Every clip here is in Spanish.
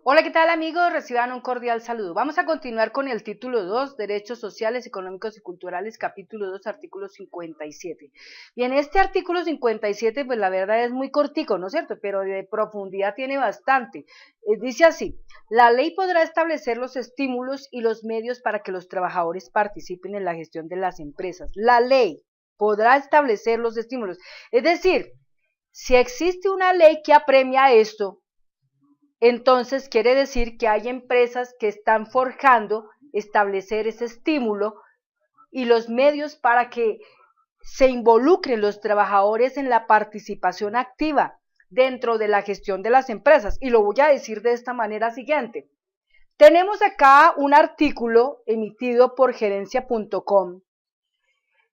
Hola, ¿qué tal amigos? Reciban un cordial saludo. Vamos a continuar con el título 2, Derechos Sociales, Económicos y Culturales, capítulo 2, artículo 57. Y en este artículo 57, pues la verdad es muy cortico, ¿no es cierto? Pero de profundidad tiene bastante. Dice así, la ley podrá establecer los estímulos y los medios para que los trabajadores participen en la gestión de las empresas. La ley podrá establecer los estímulos. Es decir, si existe una ley que apremia esto, entonces quiere decir que hay empresas que están forjando establecer ese estímulo y los medios para que se involucren los trabajadores en la participación activa dentro de la gestión de las empresas. Y lo voy a decir de esta manera siguiente. Tenemos acá un artículo emitido por gerencia.com.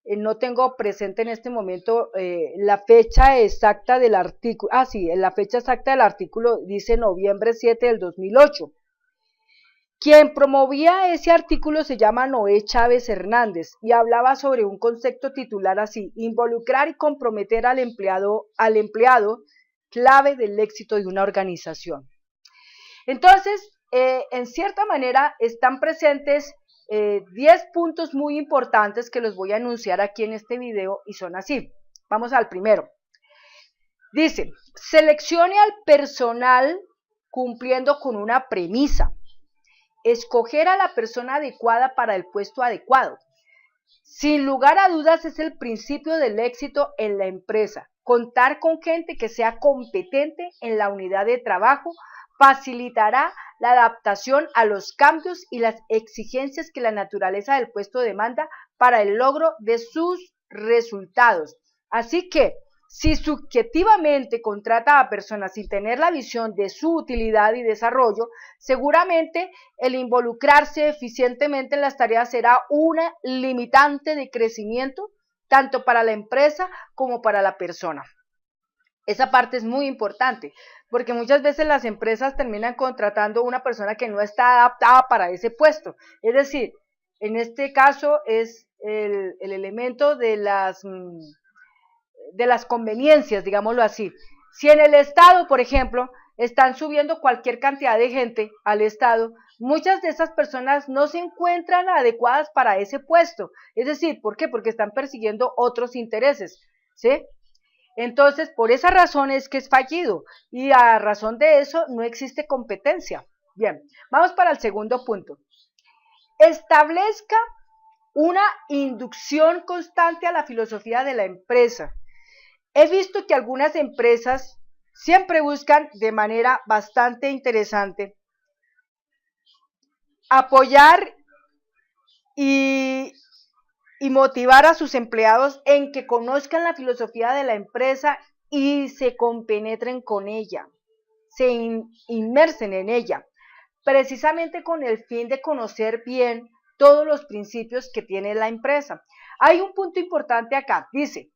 No tengo presente en este momento la fecha exacta del artículo. Sí, la fecha exacta del artículo dice noviembre 7 del 2008. Quien promovía ese artículo se llama Noé Chávez Hernández y hablaba sobre un concepto titular así: involucrar y comprometer al empleado, clave del éxito de una organización. Entonces, en cierta manera están presentes 10 puntos muy importantes que los voy a enunciar aquí en este video y son así. Vamos al primero. Dice, seleccione al personal cumpliendo con una premisa. Escoger a la persona adecuada para el puesto adecuado. Sin lugar a dudas es el principio del éxito en la empresa. Contar con gente que sea competente en la unidad de trabajo facilitará la adaptación a los cambios y las exigencias que la naturaleza del puesto demanda para el logro de sus resultados. Así que, si subjetivamente contrata a personas sin tener la visión de su utilidad y desarrollo, seguramente el involucrarse eficientemente en las tareas será una limitante de crecimiento tanto para la empresa como para la persona. Esa parte es muy importante, porque muchas veces las empresas terminan contratando una persona que no está adaptada para ese puesto. Es decir, en este caso es el elemento de las conveniencias, digámoslo así. Si en el Estado, por ejemplo, están subiendo cualquier cantidad de gente al Estado, muchas de esas personas no se encuentran adecuadas para ese puesto. Es decir, ¿por qué? Porque están persiguiendo otros intereses, ¿sí? Entonces, por esa razón es que es fallido y a razón de eso no existe competencia. Bien, vamos para el segundo punto. Establezca una inducción constante a la filosofía de la empresa. He visto que algunas empresas siempre buscan de manera bastante interesante apoyar y motivar a sus empleados en que conozcan la filosofía de la empresa y se compenetren con ella, se inmersen en ella, precisamente con el fin de conocer bien todos los principios que tiene la empresa. Hay un punto importante acá, dice,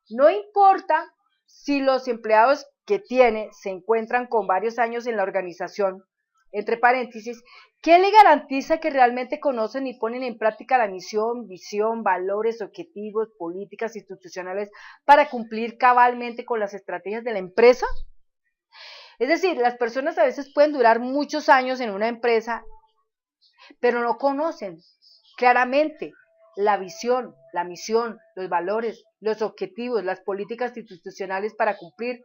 no importa si los empleados que tiene se encuentran con varios años en la organización, entre paréntesis, ¿qué le garantiza que realmente conocen y ponen en práctica la misión, visión, valores, objetivos, políticas institucionales para cumplir cabalmente con las estrategias de la empresa? Es decir, las personas a veces pueden durar muchos años en una empresa, pero no conocen claramente la visión, la misión, los valores, los objetivos, las políticas institucionales para cumplir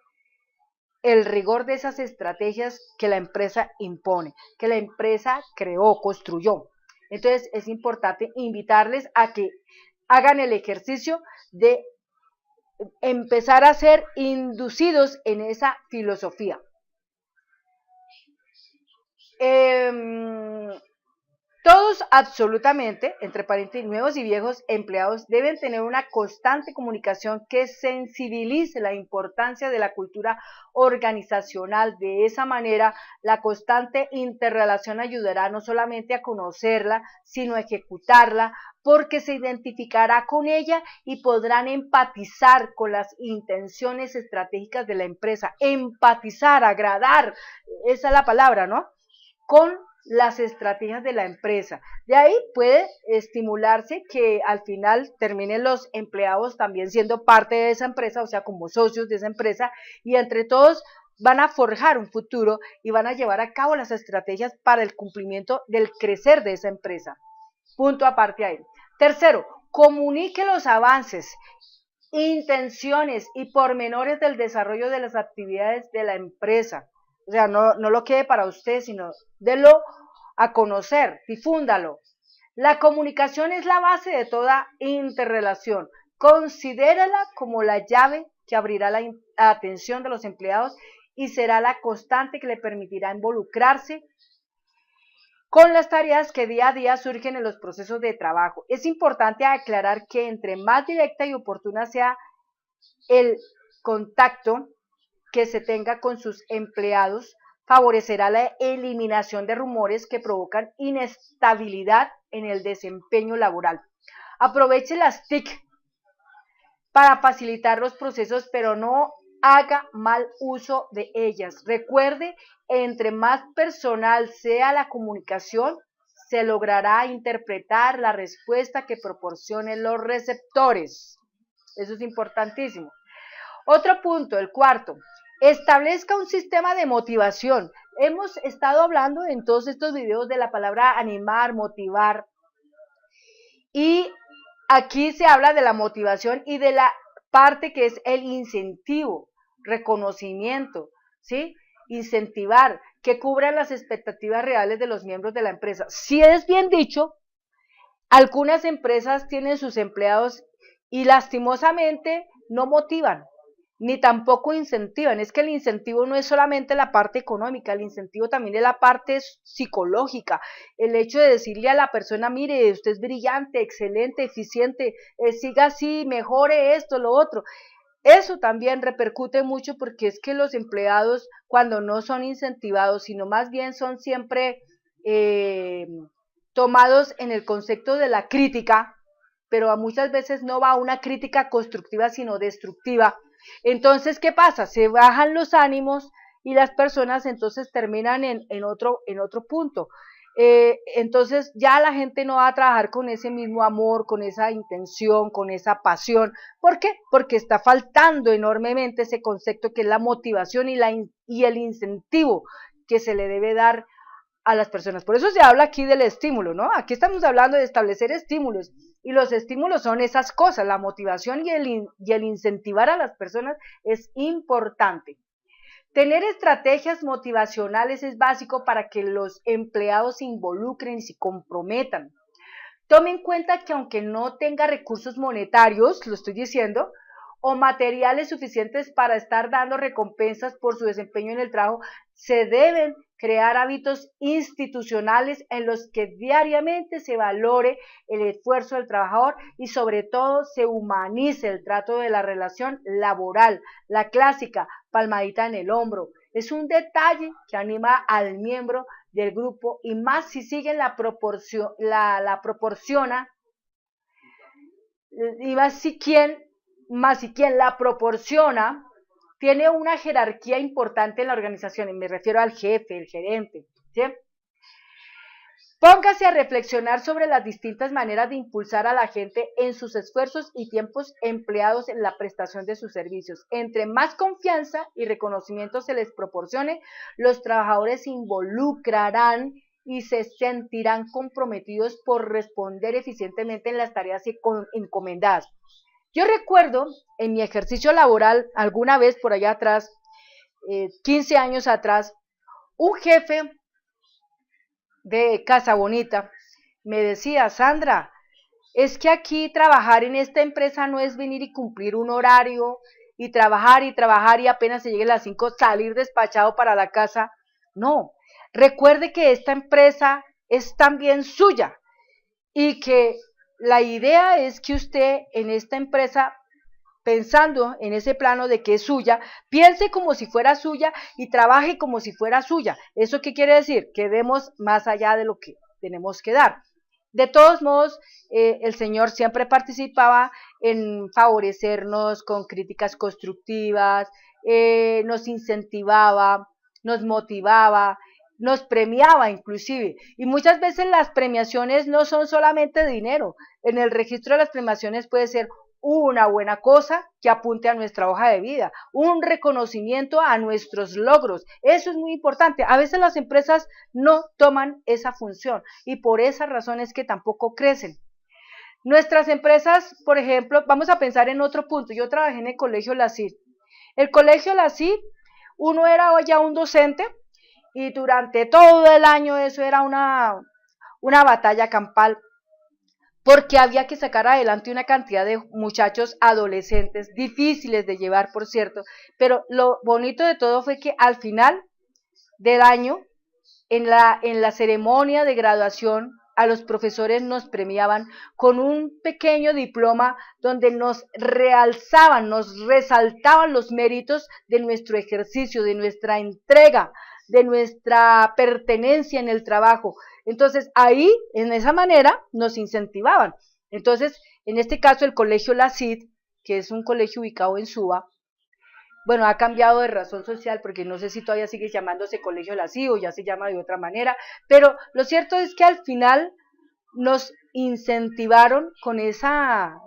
el rigor de esas estrategias que la empresa impone, que la empresa creó, construyó. Entonces es importante invitarles a que hagan el ejercicio de empezar a ser inducidos en esa filosofía. Todos absolutamente, entre paréntesis, nuevos y viejos empleados deben tener una constante comunicación que sensibilice la importancia de la cultura organizacional. De esa manera, la constante interrelación ayudará no solamente a conocerla, sino a ejecutarla, porque se identificará con ella y podrán empatizar con las intenciones estratégicas de la empresa. Empatizar, agradar, esa es la palabra, ¿no? Con las estrategias de la empresa. De ahí puede estimularse que al final terminen los empleados también siendo parte de esa empresa, o sea, como socios de esa empresa, y entre todos van a forjar un futuro y van a llevar a cabo las estrategias para el cumplimiento del crecer de esa empresa. Punto aparte ahí. Tercero, comunique los avances, intenciones y pormenores del desarrollo de las actividades de la empresa. O sea, no lo quede para usted, sino délo a conocer, difúndalo. La comunicación es la base de toda interrelación. Considérala como la llave que abrirá la atención de los empleados y será la constante que le permitirá involucrarse con las tareas que día a día surgen en los procesos de trabajo. Es importante aclarar que entre más directa y oportuna sea el contacto que se tenga con sus empleados, favorecerá la eliminación de rumores que provocan inestabilidad en el desempeño laboral. Aproveche las TIC para facilitar los procesos, pero no haga mal uso de ellas. Recuerde, entre más personal sea la comunicación, se logrará interpretar la respuesta que proporcionen los receptores. Eso es importantísimo. Otro punto, el cuarto, establezca un sistema de motivación. Hemos estado hablando en todos estos videos de la palabra animar, motivar, y aquí se habla de la motivación y de la parte que es el incentivo, reconocimiento, ¿sí? Incentivar, que cubra las expectativas reales de los miembros de la empresa. Si es bien dicho, algunas empresas tienen sus empleados y lastimosamente no motivan, ni tampoco incentivan. Es que el incentivo no es solamente la parte económica, el incentivo también es la parte psicológica, el hecho de decirle a la persona, mire, usted es brillante, excelente, eficiente, siga así, mejore esto, lo otro. Eso también repercute mucho porque es que los empleados, cuando no son incentivados, sino más bien son siempre tomados en el concepto de la crítica, pero muchas veces no va a una crítica constructiva, sino destructiva. Entonces, ¿qué pasa? Se bajan los ánimos y las personas entonces terminan en otro punto. Entonces ya la gente no va a trabajar con ese mismo amor, con esa intención, con esa pasión. ¿Por qué? Porque está faltando enormemente ese concepto que es la motivación y el incentivo que se le debe dar a las personas. Por eso se habla aquí del estímulo, ¿no? Aquí estamos hablando de establecer estímulos, y los estímulos son esas cosas, la motivación y el incentivar a las personas es importante. Tener estrategias motivacionales es básico para que los empleados se involucren y se comprometan. Tome en cuenta que aunque no tenga recursos monetarios, lo estoy diciendo, o materiales suficientes para estar dando recompensas por su desempeño en el trabajo, se deben crear hábitos institucionales en los que diariamente se valore el esfuerzo del trabajador y sobre todo se humanice el trato de la relación laboral, la clásica palmadita en el hombro. Es un detalle que anima al miembro del grupo y más si siguen la proporciona y más si quien la proporciona tiene una jerarquía importante en la organización, y me refiero al jefe, el gerente, ¿sí? Póngase a reflexionar sobre las distintas maneras de impulsar a la gente en sus esfuerzos y tiempos empleados en la prestación de sus servicios. Entre más confianza y reconocimiento se les proporcione, los trabajadores se involucrarán y se sentirán comprometidos por responder eficientemente en las tareas encomendadas. Yo recuerdo en mi ejercicio laboral, alguna vez por allá atrás, 15 años atrás, un jefe de Casa Bonita me decía, Sandra, es que aquí trabajar en esta empresa no es venir y cumplir un horario y trabajar y apenas se llegue a las 5 salir despachado para la casa. No, recuerde que esta empresa es también suya y que la idea es que usted en esta empresa, pensando en ese plano de que es suya, piense como si fuera suya y trabaje como si fuera suya. ¿Eso qué quiere decir? Que demos más allá de lo que tenemos que dar. De todos modos, el Señor siempre participaba en favorecernos con críticas constructivas, nos incentivaba, nos motivaba, nos premiaba inclusive, y muchas veces las premiaciones no son solamente dinero. En el registro de las premiaciones puede ser una buena cosa que apunte a nuestra hoja de vida, un reconocimiento a nuestros logros. Eso es muy importante. A veces las empresas no toman esa función y por esa razón es que tampoco crecen. Nuestras empresas, por ejemplo, vamos a pensar en otro punto. Yo trabajé en el Colegio La CID. El Colegio La CID, uno era ya un docente y durante todo el año eso era una batalla campal, porque había que sacar adelante una cantidad de muchachos adolescentes, difíciles de llevar, por cierto, pero lo bonito de todo fue que al final del año, en la ceremonia de graduación, a los profesores nos premiaban con un pequeño diploma donde nos realzaban, nos resaltaban los méritos de nuestro ejercicio, de nuestra entrega, de nuestra pertenencia en el trabajo. Entonces ahí, en esa manera, nos incentivaban. Entonces, en este caso, el Colegio La CID, que es un colegio ubicado en Suba, bueno, ha cambiado de razón social porque no sé si todavía sigue llamándose Colegio La CID o ya se llama de otra manera, pero lo cierto es que al final nos incentivaron con esa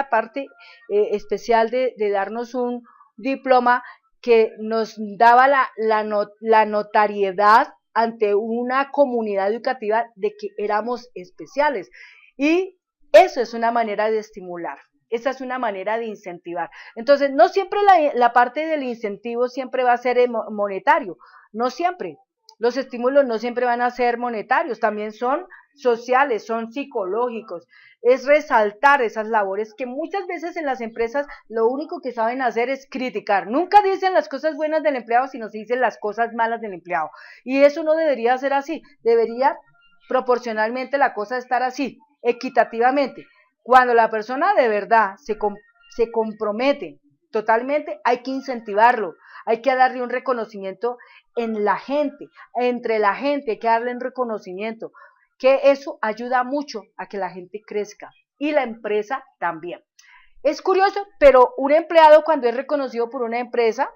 parte especial de darnos un diploma que nos daba la notariedad ante una comunidad educativa de que éramos especiales. Y eso es una manera de estimular. Esa es una manera de incentivar. Entonces, no siempre la parte del incentivo siempre va a ser monetario, no siempre. Los estímulos no siempre van a ser monetarios, también son sociales, son psicológicos. Es resaltar esas labores que muchas veces en las empresas lo único que saben hacer es criticar. Nunca dicen las cosas buenas del empleado, sino se dicen las cosas malas del empleado. Y eso no debería ser así, debería proporcionalmente la cosa estar así, equitativamente. Cuando la persona de verdad se compromete totalmente, hay que incentivarlo, hay que darle un reconocimiento en la gente, entre la gente, hay que darle un reconocimiento, que eso ayuda mucho a que la gente crezca y la empresa también. Es curioso, pero un empleado cuando es reconocido por una empresa,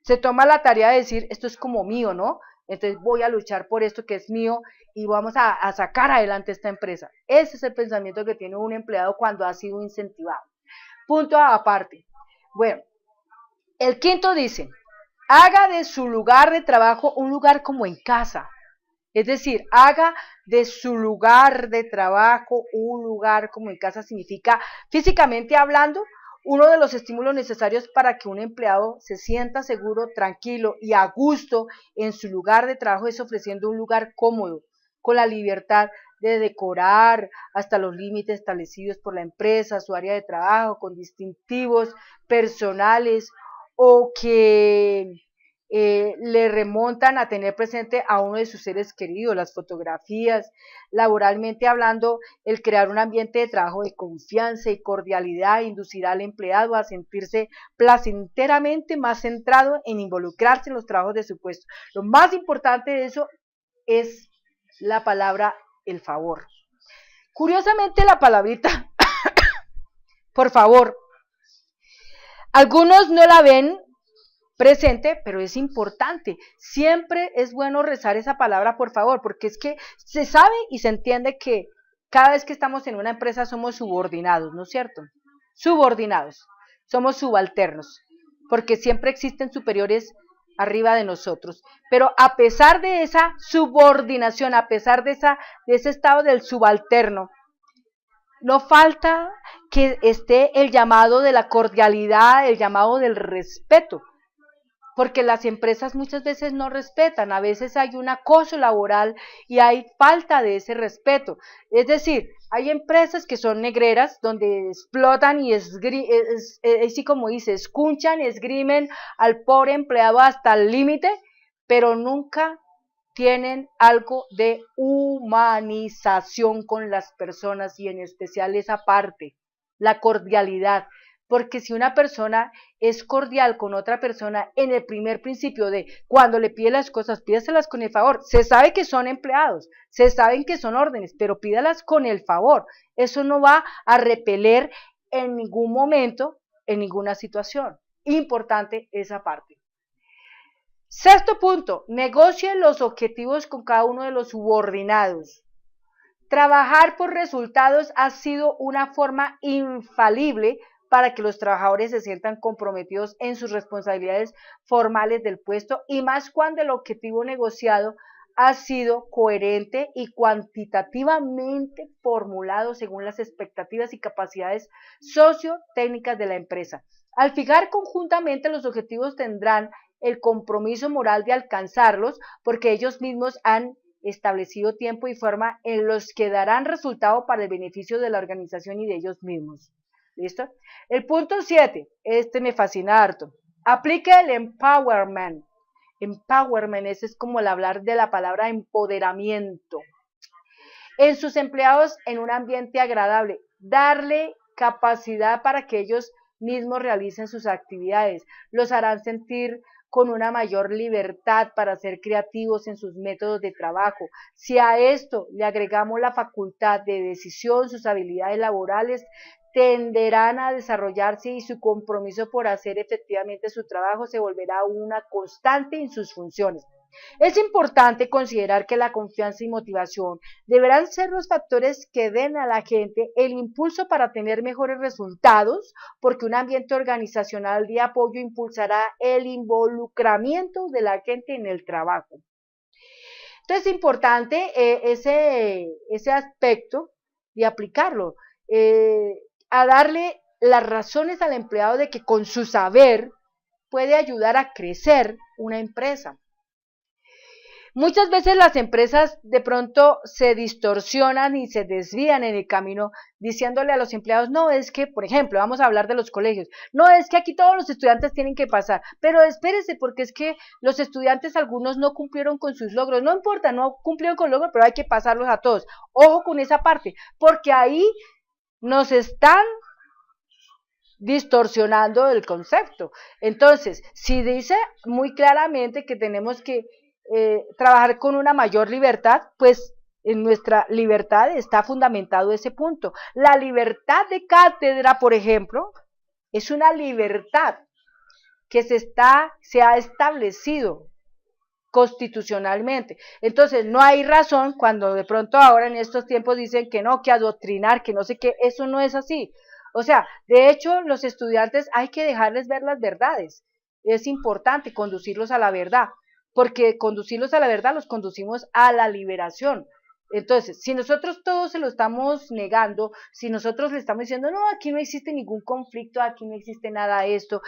se toma la tarea de decir, esto es como mío, ¿no? Entonces voy a luchar por esto que es mío y vamos a sacar adelante esta empresa. Ese es el pensamiento que tiene un empleado cuando ha sido incentivado. Punto aparte. Bueno, el quinto dice, haga de su lugar de trabajo un lugar como en casa. Es decir, haga de su lugar de trabajo un lugar como en casa, significa físicamente hablando, uno de los estímulos necesarios para que un empleado se sienta seguro, tranquilo y a gusto en su lugar de trabajo es ofreciendo un lugar cómodo, con la libertad de decorar hasta los límites establecidos por la empresa, su área de trabajo, con distintivos personales o que le remontan a tener presente a uno de sus seres queridos, las fotografías, laboralmente hablando, el crear un ambiente de trabajo de confianza y cordialidad inducirá al empleado a sentirse placenteramente más centrado en involucrarse en los trabajos de su puesto. Lo más importante de eso es la palabra el favor. Curiosamente la palabrita, por favor, algunos no la ven presente, pero es importante. Siempre es bueno rezar esa palabra, por favor, porque es que se sabe y se entiende que cada vez que estamos en una empresa somos subordinados, ¿no es cierto? Subordinados, somos subalternos, porque siempre existen superiores arriba de nosotros. Pero a pesar de esa subordinación, a pesar de ese estado del subalterno, no falta que esté el llamado de la cordialidad, el llamado del respeto, porque las empresas muchas veces no respetan, a veces hay un acoso laboral y hay falta de ese respeto. Es decir, hay empresas que son negreras, donde explotan y así como dice, escuchan, esgrimen al pobre empleado hasta el límite, pero nunca tienen algo de humanización con las personas y en especial esa parte, la cordialidad. Porque si una persona es cordial con otra persona en el primer principio de cuando le pide las cosas, pídaselas con el favor. Se sabe que son empleados, se saben que son órdenes, pero pídalas con el favor. Eso no va a repeler en ningún momento, en ninguna situación. Importante esa parte. Sexto punto, negocie los objetivos con cada uno de los subordinados. Trabajar por resultados ha sido una forma infalible para que los trabajadores se sientan comprometidos en sus responsabilidades formales del puesto y más cuando el objetivo negociado ha sido coherente y cuantitativamente formulado según las expectativas y capacidades sociotécnicas de la empresa. Al fijar conjuntamente los objetivos tendrán el compromiso moral de alcanzarlos porque ellos mismos han establecido tiempo y forma en los que darán resultado para el beneficio de la organización y de ellos mismos. ¿Listo? El punto 7, este me fascina harto. Aplica el empowerment. Empowerment, ese es como el hablar de la palabra empoderamiento. En sus empleados en un ambiente agradable. Darle capacidad para que ellos mismos realicen sus actividades. Los harán sentir con una mayor libertad para ser creativos en sus métodos de trabajo. Si a esto le agregamos la facultad de decisión, sus habilidades laborales tenderán a desarrollarse y su compromiso por hacer efectivamente su trabajo se volverá una constante en sus funciones. Es importante considerar que la confianza y motivación deberán ser los factores que den a la gente el impulso para tener mejores resultados, porque un ambiente organizacional de apoyo impulsará el involucramiento de la gente en el trabajo. Entonces es importante ese aspecto de aplicarlo, a darle las razones al empleado de que con su saber puede ayudar a crecer una empresa. Muchas veces las empresas de pronto se distorsionan y se desvían en el camino diciéndole a los empleados, no, es que, por ejemplo, vamos a hablar de los colegios, no, es que aquí todos los estudiantes tienen que pasar, pero espérese, porque es que los estudiantes algunos no cumplieron con sus logros, no importa, no cumplieron con logros, pero hay que pasarlos a todos. Ojo con esa parte, porque ahí nos están distorsionando el concepto. Entonces, si dice muy claramente que tenemos que trabajar con una mayor libertad, pues en nuestra libertad está fundamentado ese punto. La libertad de cátedra, por ejemplo, es una libertad que se ha establecido constitucionalmente. Entonces, no hay razón cuando de pronto ahora en estos tiempos dicen que no, que adoctrinar, que no sé qué, eso no es así. O sea, de hecho, los estudiantes hay que dejarles ver las verdades. Es importante conducirlos a la verdad, porque conducirlos a la verdad los conducimos a la liberación. Entonces, si nosotros todos se lo estamos negando, si nosotros le estamos diciendo, no, aquí no existe ningún conflicto, aquí no existe nada de esto,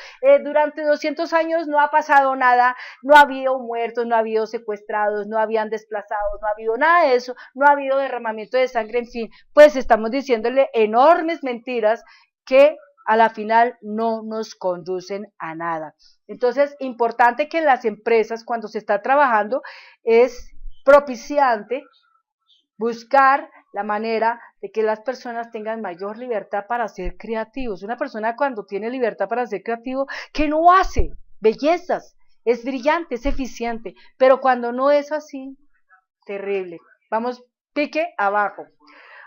durante 200 años no ha pasado nada, no ha habido muertos, no ha habido secuestrados, no habían desplazados, no ha habido nada de eso, no ha habido derramamiento de sangre, en fin, pues estamos diciéndole enormes mentiras que a la final no nos conducen a nada. Entonces, importante que en las empresas, cuando se está trabajando, es propiciante buscar la manera de que las personas tengan mayor libertad para ser creativos. Una persona cuando tiene libertad para ser creativo, ¿qué no hace? Bellezas, es brillante, es eficiente, pero cuando no es así, terrible. Vamos, pique abajo.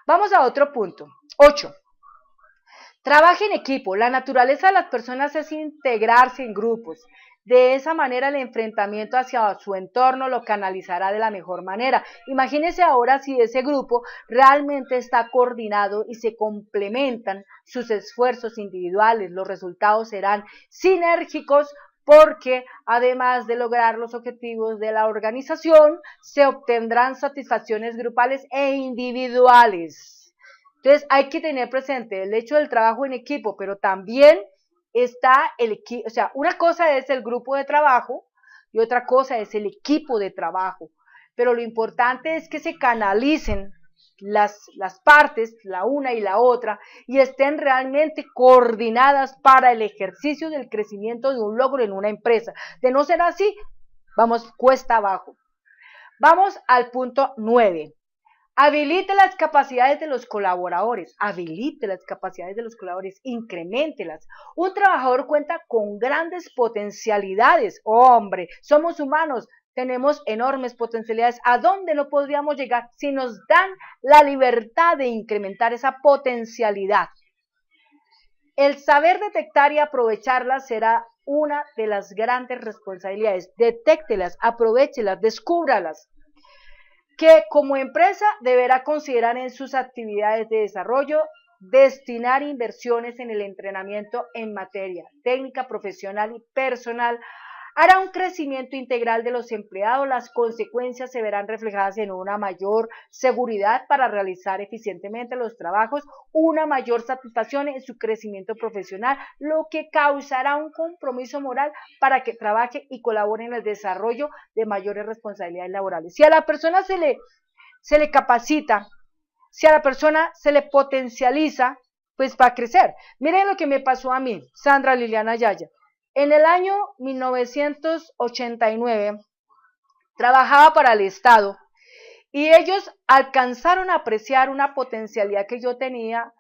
Vamos a otro punto. 8. Trabaje en equipo. La naturaleza de las personas es integrarse en grupos. De esa manera el enfrentamiento hacia su entorno lo canalizará de la mejor manera. Imagínese ahora si ese grupo realmente está coordinado y se complementan sus esfuerzos individuales. Los resultados serán sinérgicos porque además de lograr los objetivos de la organización, se obtendrán satisfacciones grupales e individuales. Entonces hay que tener presente el hecho del trabajo en equipo, pero también está el equipo, o sea, una cosa es el grupo de trabajo y otra cosa es el equipo de trabajo, pero lo importante es que se canalicen las partes, la una y la otra, y estén realmente coordinadas para el ejercicio del crecimiento de un logro en una empresa. De no ser así, vamos cuesta abajo. Vamos al punto 9. Habilite las capacidades de los colaboradores, increméntelas. Un trabajador cuenta con grandes potencialidades. Hombre, somos humanos, tenemos enormes potencialidades. ¿A dónde no podríamos llegar si nos dan la libertad de incrementar esa potencialidad? El saber detectar y aprovecharlas será una de las grandes responsabilidades. Detéctelas, aprovéchelas, descúbralas. que como empresa deberá considerar en sus actividades de desarrollo destinar inversiones en el entrenamiento en materia técnica, profesional y personal. Hará un crecimiento integral de los empleados, las consecuencias se verán reflejadas en una mayor seguridad para realizar eficientemente los trabajos, una mayor satisfacción en su crecimiento profesional, lo que causará un compromiso moral para que trabaje y colabore en el desarrollo de mayores responsabilidades laborales. Si a la persona se le capacita, si a la persona se le potencializa, pues va a crecer. Miren lo que me pasó a mí, Sandra Liliana Yaya. En el año 1989 trabajaba para el Estado y ellos alcanzaron a apreciar una potencialidad que yo tenía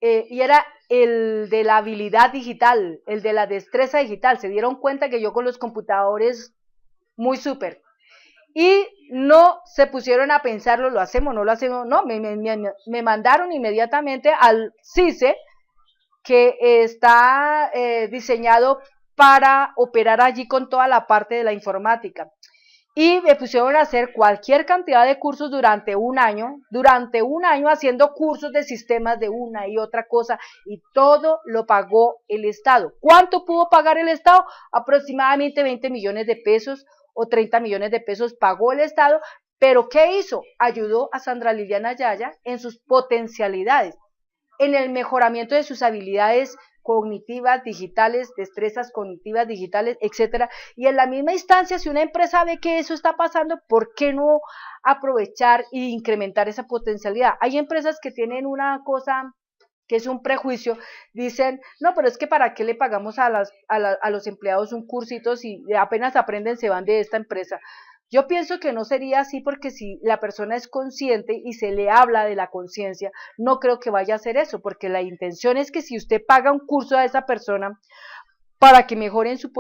y era el de la habilidad digital, el de la destreza digital. Se dieron cuenta que yo con los computadores muy súper. Y no se pusieron a pensarlo, lo hacemos, no lo hacemos, no, me mandaron inmediatamente al CICE, que está diseñado para operar allí con toda la parte de la informática. Y me pusieron a hacer cualquier cantidad de cursos durante un año haciendo cursos de sistemas de una y otra cosa, y todo lo pagó el Estado. ¿Cuánto pudo pagar el Estado? Aproximadamente 20 millones de pesos o 30 millones de pesos pagó el Estado, pero ¿qué hizo? Ayudó a Sandra Liliana Yaya en sus potencialidades, en el mejoramiento de sus habilidades cognitivas, digitales, destrezas cognitivas, digitales, etcétera. Y en la misma instancia, si una empresa ve que eso está pasando, ¿por qué no aprovechar e incrementar esa potencialidad? Hay empresas que tienen una cosa que es un prejuicio, dicen, no, pero es que ¿para qué le pagamos a los empleados un cursito si apenas aprenden se van de esta empresa? Yo pienso que no sería así, porque si la persona es consciente y se le habla de la conciencia, no creo que vaya a hacer eso, porque la intención es que si usted paga un curso a esa persona para que mejore en su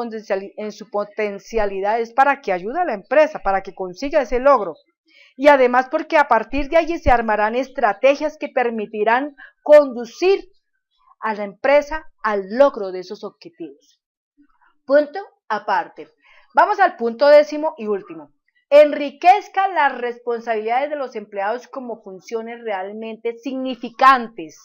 potencialidad, es para que ayude a la empresa, para que consiga ese logro. Y además porque a partir de allí se armarán estrategias que permitirán conducir a la empresa al logro de esos objetivos. Punto aparte. Vamos al punto 10º y último. Enriquezca las responsabilidades de los empleados como funciones realmente significantes.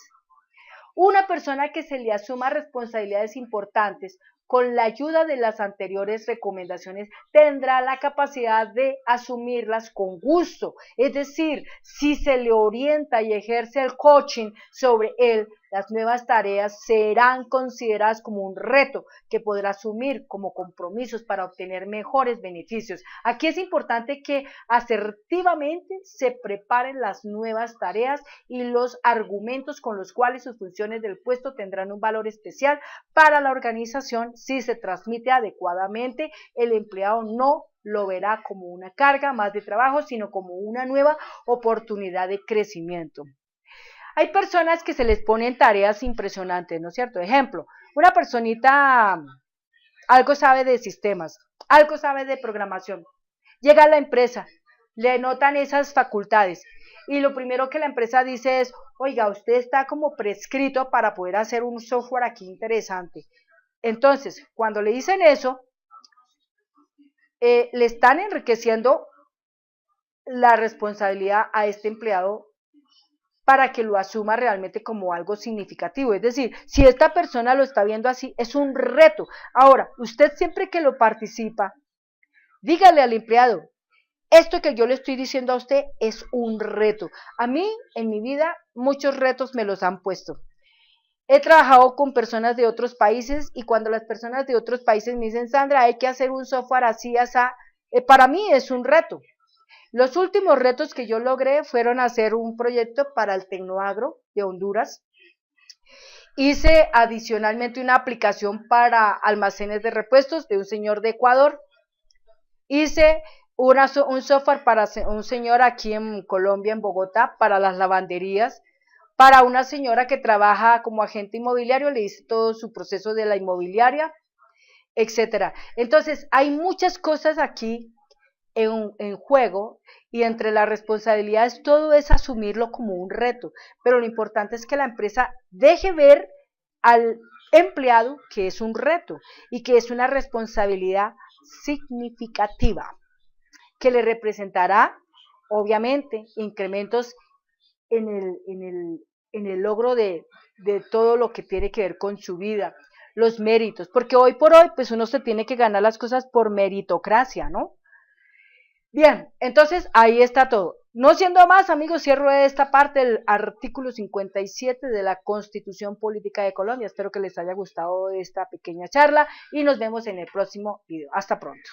Una persona que se le asuma responsabilidades importantes con la ayuda de las anteriores recomendaciones tendrá la capacidad de asumirlas con gusto. Es decir, si se le orienta y ejerce el coaching sobre él, las nuevas tareas serán consideradas como un reto que podrá asumir como compromisos para obtener mejores beneficios. Aquí es importante que asertivamente se preparen las nuevas tareas y los argumentos con los cuales sus funciones del puesto tendrán un valor especial para la organización. Si se transmite adecuadamente, el empleado no lo verá como una carga más de trabajo, sino como una nueva oportunidad de crecimiento. Hay personas que se les ponen tareas impresionantes, ¿no es cierto? Ejemplo, una personita algo sabe de sistemas, algo sabe de programación, llega a la empresa, le notan esas facultades y lo primero que la empresa dice es, oiga, usted está como prescrito para poder hacer un software aquí interesante. Entonces, cuando le dicen eso, le están enriqueciendo la responsabilidad a este empleado para que lo asuma realmente como algo significativo. Es decir, si esta persona lo está viendo así, es un reto. Ahora, usted siempre que lo participa, dígale al empleado, esto que yo le estoy diciendo a usted es un reto. A mí, en mi vida, muchos retos me los han puesto. He trabajado con personas de otros países y cuando las personas de otros países me dicen, Sandra, hay que hacer un software así, así, para mí es un reto. Los últimos retos que yo logré fueron hacer un proyecto para el Tecnoagro de Honduras. Hice adicionalmente una aplicación para almacenes de repuestos de un señor de Ecuador. Hice un software para un señor aquí en Colombia, en Bogotá, para las lavanderías. Para una señora que trabaja como agente inmobiliario, le hice todo su proceso de la inmobiliaria, etcétera. Entonces, hay muchas cosas aquí en juego, y entre las responsabilidades todo es asumirlo como un reto, pero lo importante es que la empresa deje ver al empleado que es un reto y que es una responsabilidad significativa que le representará obviamente, incrementos en el logro de todo lo que tiene que ver con su vida, los méritos, porque hoy por hoy, pues uno se tiene que ganar las cosas por meritocracia, ¿no? Bien, entonces ahí está todo. No siendo más, amigos, cierro esta parte del artículo 57 de la Constitución Política de Colombia. Espero que les haya gustado esta pequeña charla y nos vemos en el próximo video. Hasta pronto.